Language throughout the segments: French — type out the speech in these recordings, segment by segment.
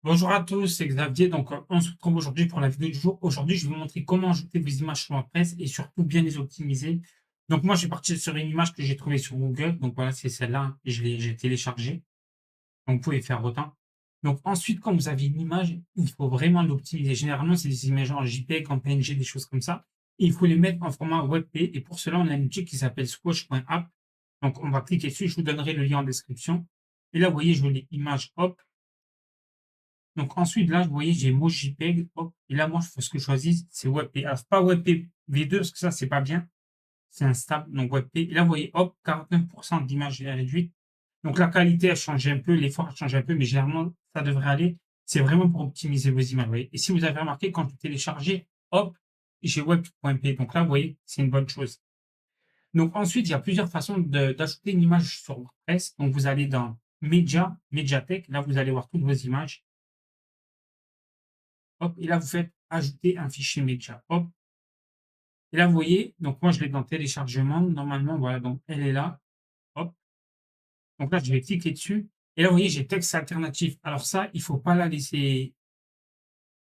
Bonjour à tous, c'est Xavier. On se retrouve aujourd'hui pour la vidéo du jour. Aujourd'hui, je vais vous montrer comment ajouter des images sur WordPress et surtout bien les optimiser. Donc, moi, je vais partir sur une image que j'ai trouvée sur Google. Donc, voilà, c'est celle-là. J'ai téléchargée. Donc, vous pouvez faire autant. Donc, ensuite, quand vous avez une image, il faut vraiment l'optimiser. Généralement, c'est des images en JPEG, en PNG, des choses comme ça. Et il faut les mettre en format WebP. Et pour cela, on a un outil qui s'appelle Squash.app. Donc, on va cliquer dessus. Je vous donnerai le lien en description. Et là, vous voyez, je les images, hop. Donc ensuite, là, vous voyez, j'ai mot JPEG, hop, et là, moi, ce que je choisis, c'est WebP. Alors, pas WebP V2, parce que ça, c'est pas bien, c'est instable, donc WebP. Et là, vous voyez, hop, 49% d'image réduite. Donc la qualité a changé un peu, l'effort a changé un peu, mais généralement, ça devrait aller. C'est vraiment pour optimiser vos images, vous voyez. Et si vous avez remarqué, quand je téléchargeais, hop, j'ai web.p. Donc là, vous voyez, c'est une bonne chose. Donc ensuite, il y a plusieurs façons d'ajouter une image sur WordPress. Donc vous allez dans Média, Médiathèque. Là, vous allez voir toutes vos images. Hop, et là, vous faites ajouter un fichier média. Hop. Et là, vous voyez, donc moi, je l'ai dans téléchargement. Normalement, voilà, donc elle est là. Hop. Donc là, je vais cliquer dessus. Et là, vous voyez, j'ai texte alternatif. Alors ça, il faut pas la laisser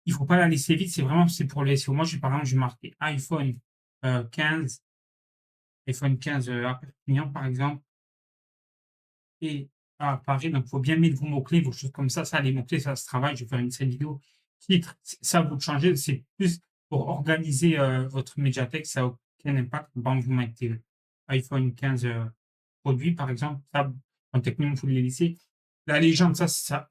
vide. C'est pour le SEO. Moi, par exemple, je vais marquer iPhone 15, iPhone 15 à Perpignan, par exemple, et à Paris. Donc, il faut bien mettre vos mots-clés, vos choses comme ça. Ça, les mots-clés, ça se travaille. Je vais faire une série vidéo. Titre, ça, vous le changez. C'est plus pour organiser votre médiathèque. Ça n'a aucun impact. Par exemple, vous mettez iPhone 15 produit, par exemple. Ça, en technique, vous les laissez. La légende,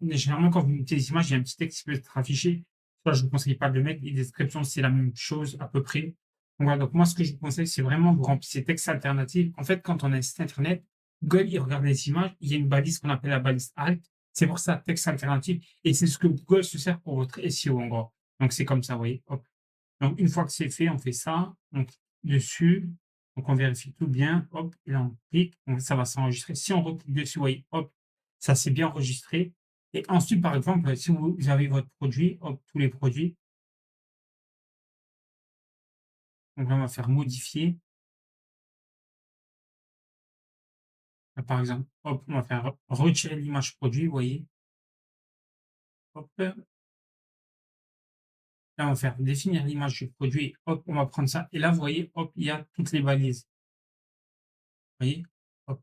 généralement, quand vous mettez des images, il y a un petit texte qui peut être affiché. Ça, je ne vous conseille pas de le mettre. Les descriptions, c'est la même chose, à peu près. Donc, voilà. Donc, moi, ce que je vous conseille, c'est vraiment vous remplissez texte alternatif. En fait, quand on a un site internet, Google, il regarde les images, il y a une balise qu'on appelle la balise alt. C'est pour ça, texte alternatif. Et c'est ce que Google se sert pour votre SEO, en gros. Donc, c'est comme ça, vous voyez. Hop. Donc, une fois que c'est fait, on fait ça. Donc, dessus. Donc, on vérifie tout bien. Hop. Et là, on clique. Donc, ça va s'enregistrer. Si on reclique dessus, vous voyez, hop, ça s'est bien enregistré. Et ensuite, par exemple, si vous avez votre produit, hop, tous les produits. Donc, là, on va faire modifier. Là, par exemple, hop, on va faire retirer l'image produit, vous voyez. Hop. Là, on va faire définir l'image du produit. Hop, on va prendre ça. Et là, vous voyez, hop, il y a toutes les balises. Vous voyez, hop,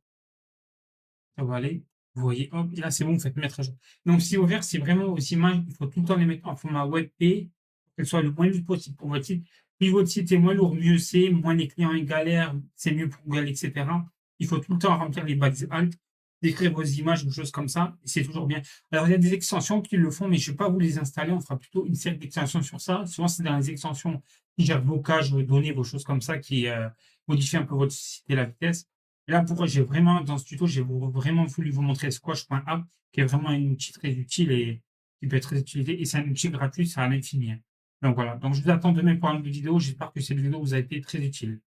ça va aller. Vous voyez, hop, et là, c'est bon, vous faites mettre à jour. Donc, si ouvert, c'est vraiment vos images, il faut tout le temps les mettre en format WebP, pour qu'elles soient le moins lourd possible pour votre site. Plus votre site est moins lourd, mieux c'est, moins les clients ils galèrent, c'est mieux pour Google, etc. Il faut tout le temps remplir les balises alt, décrire vos images, des choses comme ça, et c'est toujours bien. Alors, il y a des extensions qui le font, mais je ne vais pas vous les installer, on fera plutôt une série d'extensions sur ça. Souvent, c'est dans les extensions qui gèrent vos caches, vos données, vos choses comme ça, qui modifient un peu votre site et la vitesse. Et là, pourquoi j'ai vraiment, dans ce tuto, vraiment voulu vous montrer Squash.app, qui est vraiment un outil très utile et qui peut être très utilisé. Et c'est un outil gratuit, ça à l'infini, hein. Donc voilà. Donc je vous attends demain pour une nouvelle vidéo. J'espère que cette vidéo vous a été très utile.